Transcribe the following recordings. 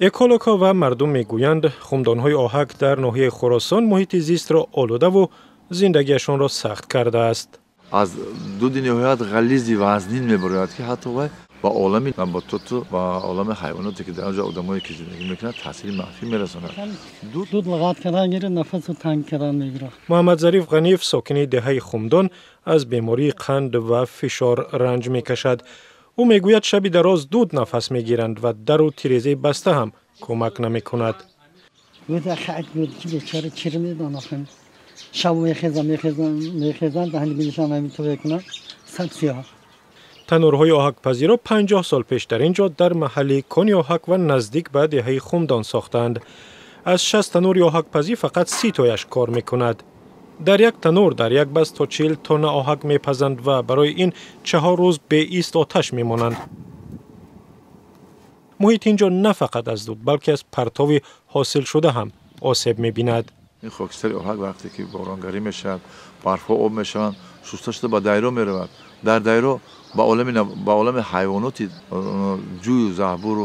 اکولوگ‌ها و مردم میگویند خمدان‌های آهک در ناحیه خراسان محیط زیست را آلوده و زندگیشان را سخت کرده است. از دود نهایت غلیظی وزنین میبرد که حتی با عالم نباتات و عالم حیواناتی که در آنجا آدمایی که زندگی میکنند تاثیر منفی میرساند. دود لغت کردن میگیره، نفس تنگ کردن میگیره. محمد ظریف غنیف ساکن دهه خمدان از بیماری قند و فشار رنج میکشد. او میگوید شبی دراز دود نفس میگیرند و در و تیریزی بسته هم کمک نمیکند. بود خیلی بود که بیچاره چیره میدونن شب میخیزن دهنی بیشتر نمیتونه کنن سبزی‌ها. تنورهای آهک پزی را 50 سال پیش در اینجا در محل کنی آهک و نزدیک به دهه خمدان ساختند. از 60 تنور آهک پزی فقط 30 تایش کار میکند. در یک تنور در یک بست تا 40 تن آهک میپزند و برای این 4 روز به ایست آتش میمانند. محیط اینجا نه فقط از دود بلکه از پرتاب حاصل شده هم آسیب میبیند. این خاکستر آهک وقتی که بارانگری میشد، برفها آب میشوند، شسته شده به دایره میرود. در دایره با عالم حیواناتی جوی و زهبور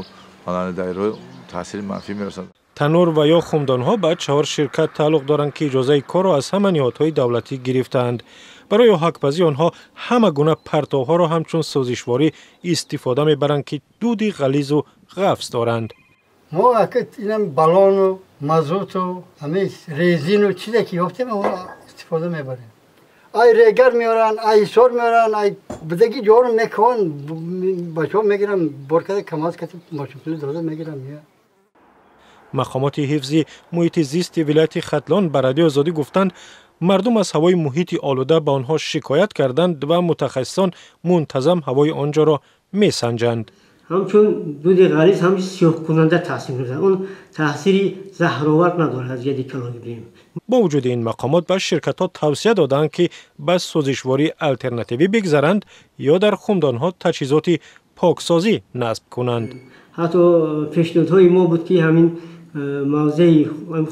و دایره تاثیر منفی میرسد. تنور و یا خمدان‌ها به 4 شرکت تعلق دارند که اجازه کار را از همه نهادهای دولتی گرفتند. برای آهک‌پزی آنها همه گونه پرتوها را همچون سازشواری استفاده میبرند که دودی غلیظ و غفص دارند. ما اینم بالون و مازوت و همه رزین و چیزی که یافتیم ما استفاده میبریم. ای ریگر میارن، ای سور میارن، ای بدگی جور میکن بچه‌ها میگیرن برکت کماس که ماشین داده میگیرن. مقامات حفظی محیط زیست ولایت ختلان به رادیو آزادی گفتند مردم از هوای محیط آلوده به آنها شکایت کردند و متخصصان منتظم هوای آنجا را میسنجند. همچون دود غلیظ هم سیاه کننده تاثیر می‌گذارد. اون تاثیری زهرآور ندارد از یادی کلوریدیم. با وجود این مقامات به شرکت‌ها توصیه دادند که به سازشواری الترناتیوی بگذرند یا در خمدان‌ها تجهیزات پاکسازی نصب کنند. حتی پیشنهادهای ما بود که همین موضع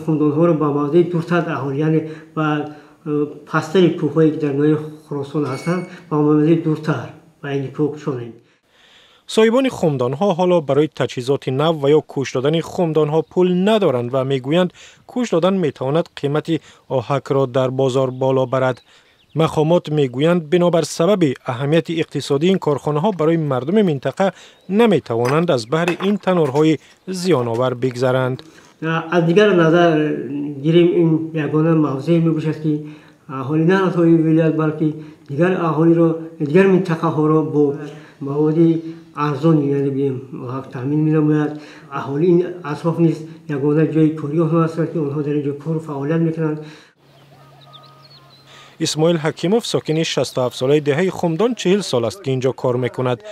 خمدان‌ها را با موضع دورتر اهالی یعنی با پستر کوه‌هایی که در ناحیه خراسان هستند با موضع دورتر و این کوه شدند. صاحبان خمدان‌ها حالا برای تجهیزات نو و یا کوش دادن خمدان‌ها پول ندارند و میگویند کوش دادن میتواند قیمت آهک را در بازار بالا برد. مقامات میگویند بنابر سبب اهمیت اقتصادی این کارخانه‌ها برای مردم منطقه نمیتوانند از بهر این تنورهای زیان‌آور بگذرند. از دیگر نظر گیریم این یگانه موضوع میباشد که اهالی نه تنها ولایت بلکه دیگر اهالی را دیگر منطقه ها را با مواد ارزان یعنی بیم تامین می‌نماید. اهالی این اطراف نیست یگانه جای کاری آنها هست که آنها در اینجا کار و فعالیت میکنند. اسماعیل حکیموف ساکن 67 ساله دهه خمدان 40 سال است که اینجا کار میکند.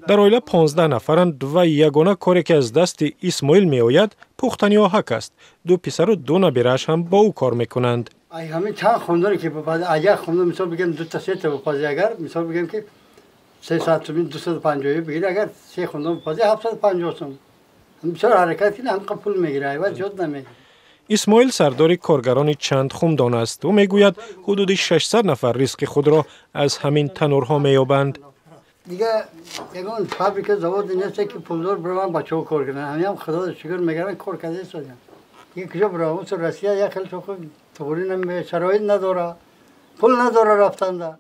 در عائله 15 نفرند و یگانه کاری که از دست اسماعیل میآید پختن آهک است. 2 پسر و 2 نبیره‌اش هم با او کار میکنند. همین چند خمدانی که اگر خمدان مثال بگم 2 تا 3 تا بپزی اگر مثال بگم که 300 تومن 250 بگیره اگر 3 خمدان بپزی 750 تومن. بسیار حرکت کنه هم پول میگیره و زیاد نمیگیره. اسماعیل سردار کارگران چند خمدان است و میگوید حدود 600 نفر رزق خود را از همین تنورها مییابند. دیگه یگان فابریکه زواد نیست که پولدار برام بچه‌ها کار کنن. همین خدا رو شکر میگن کار کرده شدن. دیگه کجا برام تو روسیه یا خیلی تو طوری نمیشه شرایط نداره. پول نداره رفتن.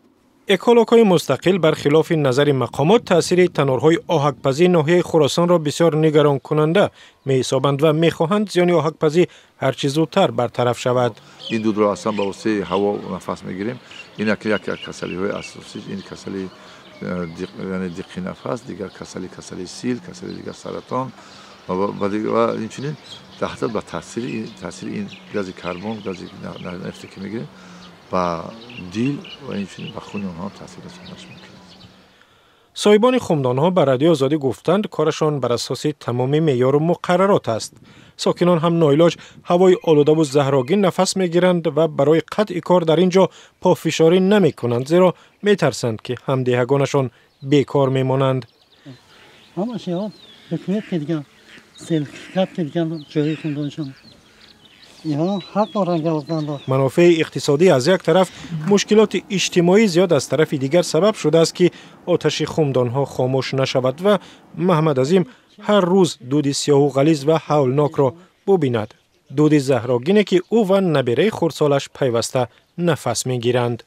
اکولوگ‌های مستقل برخلاف نظر مقامات تاثیر تنورهای آهک‌پزی ناحیه خراسان را بسیار نگران کننده می‌حسابند و می‌خواهند زیان آهک‌پزی هر چه زودتر برطرف شود. این دود را اصلا با واسطه هوا نفس می‌گیریم. این یک کسلی‌های اساسی این کسلی یعنی دیقی نفس، دیگر کسلی سیل، کسلی دیگر سرطان و اینچنین تحت به تاثیر این گاز کربن، گاز نفتی که می‌گیریم و دیل و اینچنین به خون آنها تاثیر رسانش ممکن است. صاحبان خمدان‌ها به رادیو آزادی گفتند کارشان بر اساس تمام معیار و مقررات است. ساکنان هم ناعلاج هوای آلوده و زهرآگین نفس میگیرند و برای قطع کار در اینجا پافشاری نمیکنند زیرا میترسند که همدیگرانشان بیکار میمانند. همش حکومت که دیگه سلکت که دیگه جای خمدانشان منافع اقتصادی از یک طرف مشکلات اجتماعی زیاد از طرف دیگر سبب شده است که آتش خمدان‌ها خاموش نشود و محمد عظیم هر روز دود سیاه و غلیظ و هولناک را ببیند. دود زهراگینی که او و نبیره خردسالش پیوسته نفس میگیرند.